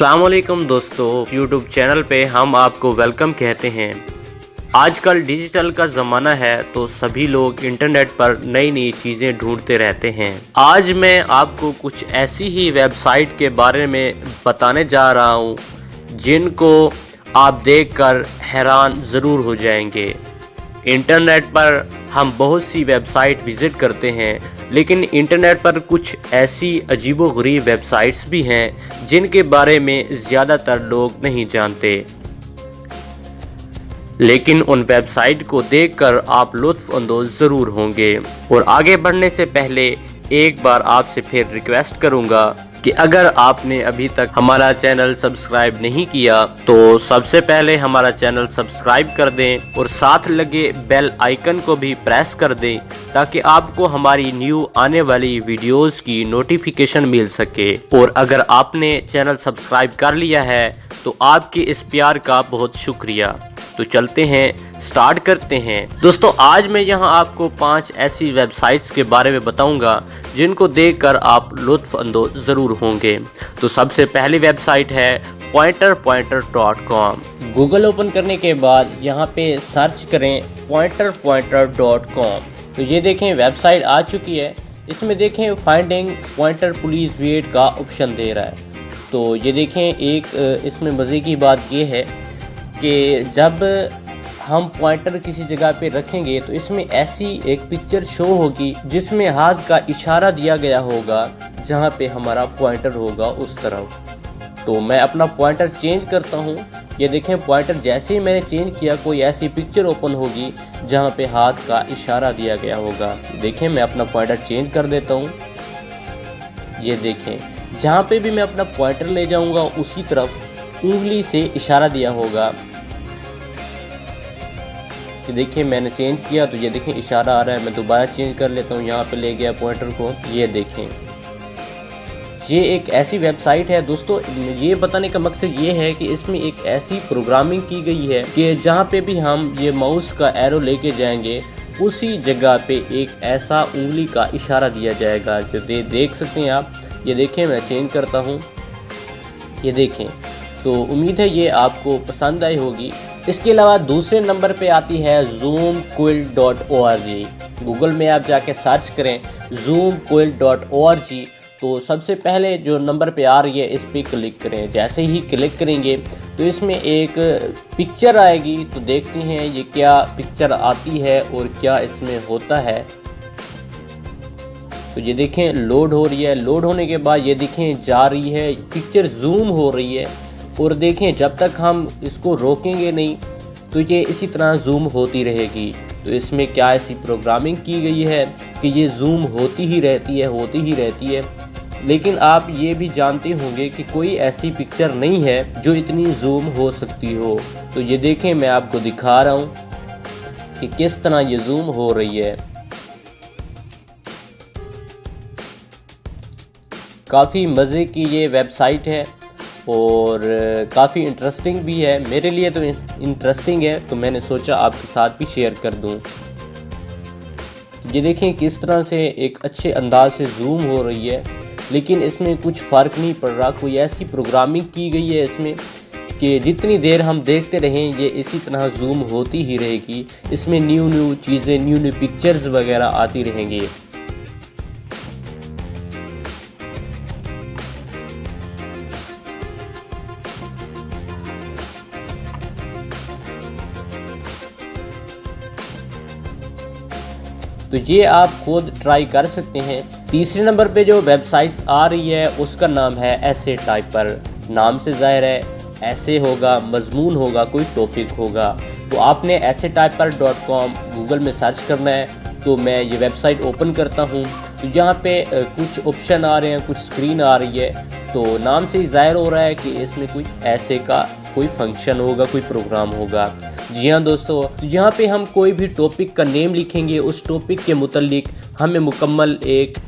अस्सलाम वालेकुम दोस्तों, यूट्यूब चैनल पे हम आपको वेलकम कहते हैं। आजकल डिजिटल का ज़माना है तो सभी लोग इंटरनेट पर नई नई चीज़ें ढूंढते रहते हैं। आज मैं आपको कुछ ऐसी ही वेबसाइट के बारे में बताने जा रहा हूँ जिनको आप देखकर हैरान ज़रूर हो जाएंगे। इंटरनेट पर हम बहुत सी वेबसाइट विज़िट करते हैं, लेकिन इंटरनेट पर कुछ ऐसी अजीबोगरीब वेबसाइट्स भी हैं जिनके बारे में ज़्यादातर लोग नहीं जानते। लेकिन उन वेबसाइट को देखकर आप लुत्फ़ अंदोज़ ज़रूर होंगे। और आगे बढ़ने से पहले एक बार आपसे फिर रिक्वेस्ट करूंगा कि अगर आपने अभी तक हमारा चैनल सब्सक्राइब नहीं किया तो सबसे पहले हमारा चैनल सब्सक्राइब कर दें और साथ लगे बेल आइकन को भी प्रेस कर दें ताकि आपको हमारी न्यू आने वाली वीडियोस की नोटिफिकेशन मिल सके। और अगर आपने चैनल सब्सक्राइब कर लिया है तो आपके इस प्यार का बहुत शुक्रिया। तो चलते हैं, स्टार्ट करते हैं। दोस्तों, आज मैं यहां आपको 5 ऐसी वेबसाइट्स के बारे में बताऊंगा जिनको देखकर आप लुत्फ़ अंदोज़ ज़रूर होंगे। तो सबसे पहली वेबसाइट है pointerpointer.com। गूगल ओपन करने के बाद यहां पे सर्च करें pointerpointer.com। तो ये देखें वेबसाइट आ चुकी है। इसमें देखें फाइंडिंग पॉइंटर पुलिस वेट का ऑप्शन दे रहा है। तो ये देखें, एक इसमें मज़े की बात ये है कि जब हम पॉइंटर किसी जगह पे रखेंगे तो इसमें ऐसी एक पिक्चर शो होगी जिसमें हाथ का इशारा दिया गया होगा जहाँ पे हमारा पॉइंटर होगा उस तरफ। तो मैं अपना पॉइंटर चेंज करता हूँ। ये देखें, पॉइंटर जैसे ही मैंने चेंज किया कोई ऐसी पिक्चर ओपन होगी जहाँ पे हाथ का इशारा दिया गया होगा। देखें, मैं अपना पॉइंटर चेंज कर देता हूँ। ये देखें, जहाँ पे भी मैं अपना पॉइंटर ले जाऊँगा उसी तरफ उंगली से इशारा दिया होगा। देखिए, मैंने चेंज किया तो ये देखें इशारा आ रहा है। मैं दोबारा चेंज कर लेता हूँ, यहाँ पे ले गया पॉइंटर को। ये देखें, ये एक ऐसी वेबसाइट है दोस्तों। ये बताने का मकसद ये है कि इसमें एक ऐसी प्रोग्रामिंग की गई है कि जहाँ पे भी हम ये माउस का एरो लेके जाएंगे उसी जगह पे एक ऐसा उंगली का इशारा दिया जाएगा जो देख सकते हैं आप। ये देखें, मैं चेंज करता हूँ। ये देखें, तो उम्मीद है ये आपको पसंद आई होगी। इसके अलावा दूसरे नंबर पे आती है zoomquill.org। गूगल में आप जाके सर्च करें zoomquill.org तो सबसे पहले जो नंबर पे आ रही है इस पर क्लिक करें। जैसे ही क्लिक करेंगे तो इसमें एक पिक्चर आएगी। तो देखते हैं ये क्या पिक्चर आती है और क्या इसमें होता है। तो ये देखें, लोड हो रही है। लोड होने के बाद ये देखें जा रही है, पिक्चर जूम हो रही है। और देखें, जब तक हम इसको रोकेंगे नहीं तो ये इसी तरह जूम होती रहेगी। तो इसमें क्या ऐसी प्रोग्रामिंग की गई है कि ये जूम होती ही रहती है। लेकिन आप ये भी जानते होंगे कि कोई ऐसी पिक्चर नहीं है जो इतनी जूम हो सकती हो। तो ये देखें, मैं आपको दिखा रहा हूँ कि किस तरह ये जूम हो रही है। काफ़ी मज़े की ये वेबसाइट है और काफ़ी इंटरेस्टिंग भी है। मेरे लिए तो इंटरेस्टिंग है तो मैंने सोचा आपके साथ भी शेयर कर दूं। ये देखें किस तरह से एक अच्छे अंदाज से जूम हो रही है, लेकिन इसमें कुछ फ़र्क नहीं पड़ रहा। कोई ऐसी प्रोग्रामिंग की गई है इसमें कि जितनी देर हम देखते रहें ये इसी तरह जूम होती ही रहेगी। इसमें न्यू चीज़ें, न्यू पिक्चर्स वगैरह आती रहेंगी। तो ये आप खुद ट्राई कर सकते हैं। तीसरे नंबर पे जो वेबसाइट्स आ रही है उसका नाम है ऐसे टाइपर। नाम से जाहिर है ऐसे होगा, मजमून होगा, कोई टॉपिक होगा। तो आपने essaytyper.com गूगल में सर्च करना है। तो मैं ये वेबसाइट ओपन करता हूँ तो यहाँ पे कुछ ऑप्शन आ रहे हैं, कुछ स्क्रीन आ रही है। तो नाम से ही जाहिर हो रहा है कि इसमें कोई ऐसे का कोई फंक्शन होगा, कोई प्रोग्राम होगा। जी हाँ दोस्तों, तो यहाँ पे हम कोई भी टॉपिक का नेम लिखेंगे, उस टॉपिक के मुतालिक हमें मुकम्मल एक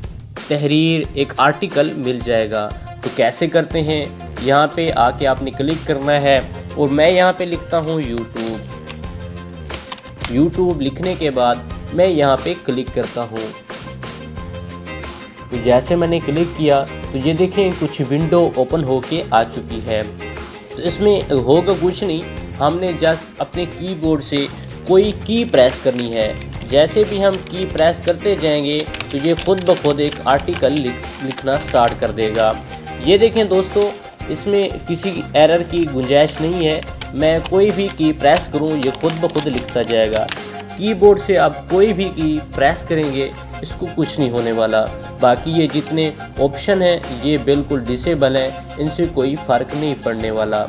तहरीर, एक आर्टिकल मिल जाएगा। तो कैसे करते हैं, यहाँ पे आके आपने क्लिक करना है और मैं यहाँ पे लिखता हूँ यूट्यूब लिखने के बाद मैं यहाँ पे क्लिक करता हूँ। तो जैसे मैंने क्लिक किया तो ये देखें कुछ विंडो ओपन होके आ चुकी है। तो इसमें होगा कुछ नहीं, हमने जस्ट अपने कीबोर्ड से कोई की प्रेस करनी है। जैसे भी हम की प्रेस करते जाएंगे तो ये खुद ब खुद एक आर्टिकल लिखना स्टार्ट कर देगा। ये देखें दोस्तों, इसमें किसी एरर की गुंजाइश नहीं है। मैं कोई भी की प्रेस करूं ये खुद ब खुद लिखता जाएगा। कीबोर्ड से आप कोई भी की प्रेस करेंगे इसको कुछ नहीं होने वाला। बाकी ये जितने ऑप्शन हैं ये बिल्कुल डिसेबल हैं, इनसे कोई फ़र्क नहीं पड़ने वाला।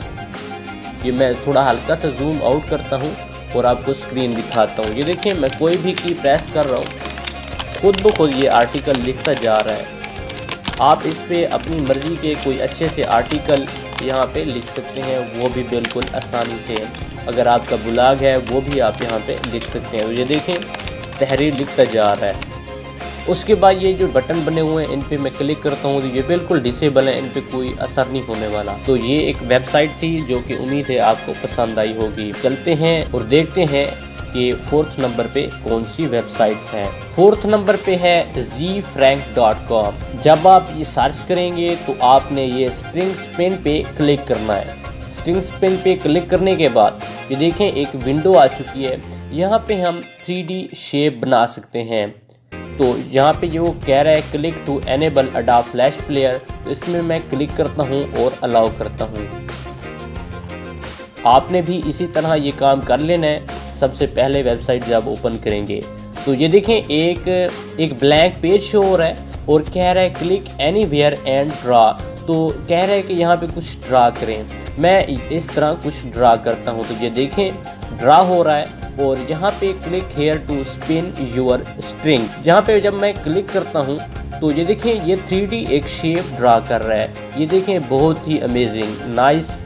ये मैं थोड़ा हल्का सा जूम आउट करता हूँ और आपको स्क्रीन दिखाता हूँ। ये देखिए मैं कोई भी की प्रेस कर रहा हूँ, खुद ब खुद ये आर्टिकल लिखता जा रहा है। आप इस पे अपनी मर्ज़ी के कोई अच्छे से आर्टिकल यहाँ पे लिख सकते हैं, वो भी बिल्कुल आसानी से। अगर आपका ब्लॉग है वो भी आप यहाँ पे लिख सकते हैं। ये देखें तहरीर लिखता जा रहा है। उसके बाद ये जो बटन बने हुए हैं इन पे मैं क्लिक करता हूँ तो ये बिल्कुल डिसेबल है, इन पे कोई असर नहीं होने वाला। तो ये एक वेबसाइट थी जो कि उम्मीद है आपको पसंद आई होगी। चलते हैं और देखते हैं कि 4th नंबर पे कौन सी वेबसाइट्स हैं। 4th नंबर पे है zfrank.com। जब आप ये सर्च करेंगे तो आपने ये स्ट्रिंग स्पिन पे क्लिक करना है। स्ट्रिंग स्पिन पे क्लिक करने के बाद ये देखें एक विंडो आ चुकी है। यहाँ पे हम 3D शेप बना सकते हैं। तो यहाँ पे जो कह रहा है click to enable Adobe flash player, तो इसमें मैं क्लिक करता हूँ और अलाउ करता हूँ। आपने भी इसी तरह ये काम कर लेना है सबसे पहले वेबसाइट जब ओपन करेंगे। तो ये देखें एक ब्लैंक पेज शो हो रहा है और कह रहा है क्लिक एनीवेयर एंड ड्रा। तो कह रहा है कि यहाँ पे कुछ ड्रा करें। मैं इस तरह कुछ ड्रा करता हूँ। तो ये देखें ड्रा हो रहा है और यहाँ पे click here to spin your string. यहाँ पे जब मैं क्लिक करता हूँ तो ये देखें ये 3D एक शेप ड्रा कर रहा है। ये देखें बहुत ही अमेजिंग, नाइस।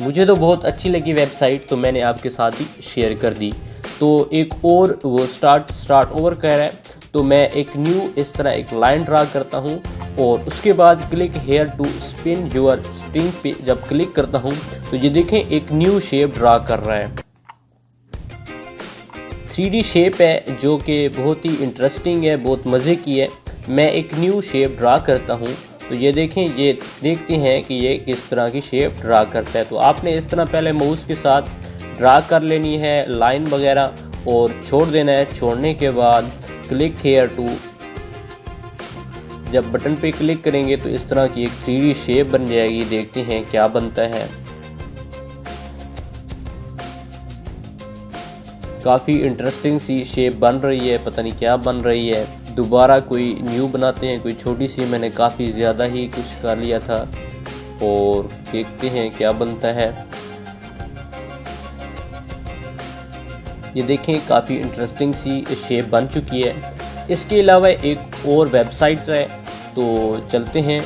मुझे तो बहुत अच्छी लगी वेबसाइट, तो मैंने आपके साथ ही शेयर कर दी। तो एक और वो स्टार्ट ओवर कह रहा है, तो मैं एक न्यू इस तरह एक लाइन ड्रा करता हूँ और उसके बाद click here to spin your string पे जब क्लिक करता हूँ तो ये देखें एक न्यू शेप ड्रा कर रहा है। 3D शेप है जो कि बहुत ही इंटरेस्टिंग है, बहुत मज़े की है। मैं एक न्यू शेप ड्रा करता हूँ तो ये देखें, ये देखते हैं कि ये किस तरह की शेप ड्रा करता है। तो आपने इस तरह पहले माउस के साथ ड्रा कर लेनी है लाइन वगैरह और छोड़ देना है। छोड़ने के बाद क्लिक हेयर टू, जब बटन पे क्लिक करेंगे तो इस तरह की एक 3D शेप बन जाएगी। देखते हैं क्या बनता है। काफ़ी इंटरेस्टिंग सी शेप बन रही है, पता नहीं क्या बन रही है। दोबारा कोई न्यू बनाते हैं, कोई छोटी सी, मैंने काफ़ी ज़्यादा ही कुछ कर लिया था और देखते हैं क्या बनता है। ये देखें काफ़ी इंटरेस्टिंग सी शेप बन चुकी है। इसके अलावा एक और वेबसाइट्स है, तो चलते हैं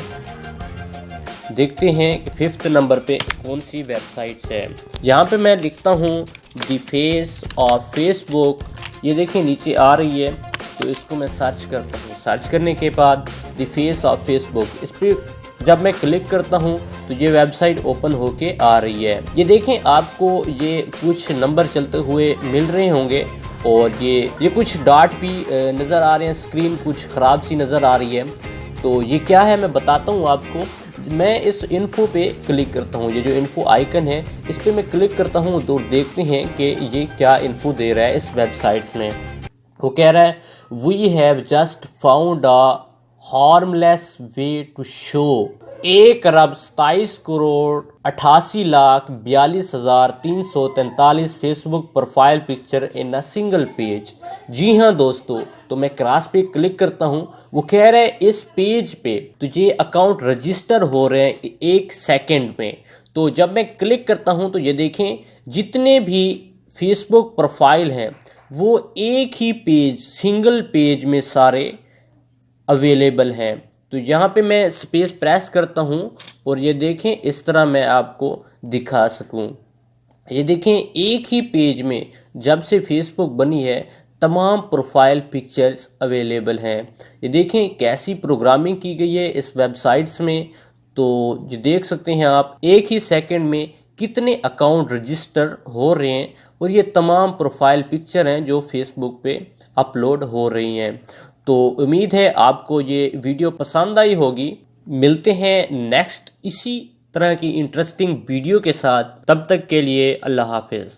देखते हैं कि 5th नंबर पे कौन सी वेबसाइट्स है। यहाँ पे मैं लिखता हूँ द फेस ऑफ फेसबुक। ये देखिए नीचे आ रही है, तो इसको मैं सर्च करता हूँ। सर्च करने के बाद द फेस ऑफ फेसबुक, इस पर जब मैं क्लिक करता हूँ तो ये वेबसाइट ओपन होके आ रही है। ये देखें आपको ये कुछ नंबर चलते हुए मिल रहे होंगे और ये कुछ डॉट भी नज़र आ रहे हैं। स्क्रीन कुछ ख़राब सी नज़र आ रही है। तो ये क्या है मैं बताता हूँ आपको। मैं इस इन्फो पे क्लिक करता हूँ, ये जो इन्फो आइकन है इस पे मैं क्लिक करता हूँ तो देखते हैं कि ये क्या इन्फो दे रहा है इस वेबसाइट्स में। वो कह रहा है we have just found a harmless way to show 1,87,42,4343 Facebook profile picture in a single page. जी हाँ दोस्तों, तो मैं क्रॉस पे क्लिक करता हूँ। वो कह रहा है इस पेज पे तो ये अकाउंट रजिस्टर हो रहे हैं 1 सेकेंड में। तो जब मैं क्लिक करता हूँ तो ये देखें जितने भी फेसबुक प्रोफाइल हैं वो एक ही पेज, सिंगल पेज में सारे अवेलेबल हैं। तो यहाँ पे मैं स्पेस प्रेस करता हूँ और ये देखें इस तरह मैं आपको दिखा सकूँ। ये देखें एक ही पेज में जब से फेसबुक बनी है तमाम प्रोफाइल पिक्चर्स अवेलेबल हैं। ये देखें कैसी प्रोग्रामिंग की गई है इस वेबसाइट्स में। तो ये देख सकते हैं आप एक ही सेकंड में कितने अकाउंट रजिस्टर हो रहे हैं और ये तमाम प्रोफाइल पिक्चर हैं जो फेसबुक पे अपलोड हो रही हैं। तो उम्मीद है आपको ये वीडियो पसंद आई होगी। मिलते हैं नेक्स्ट इसी तरह की इंटरेस्टिंग वीडियो के साथ, तब तक के लिए अल्लाह हाफिज़।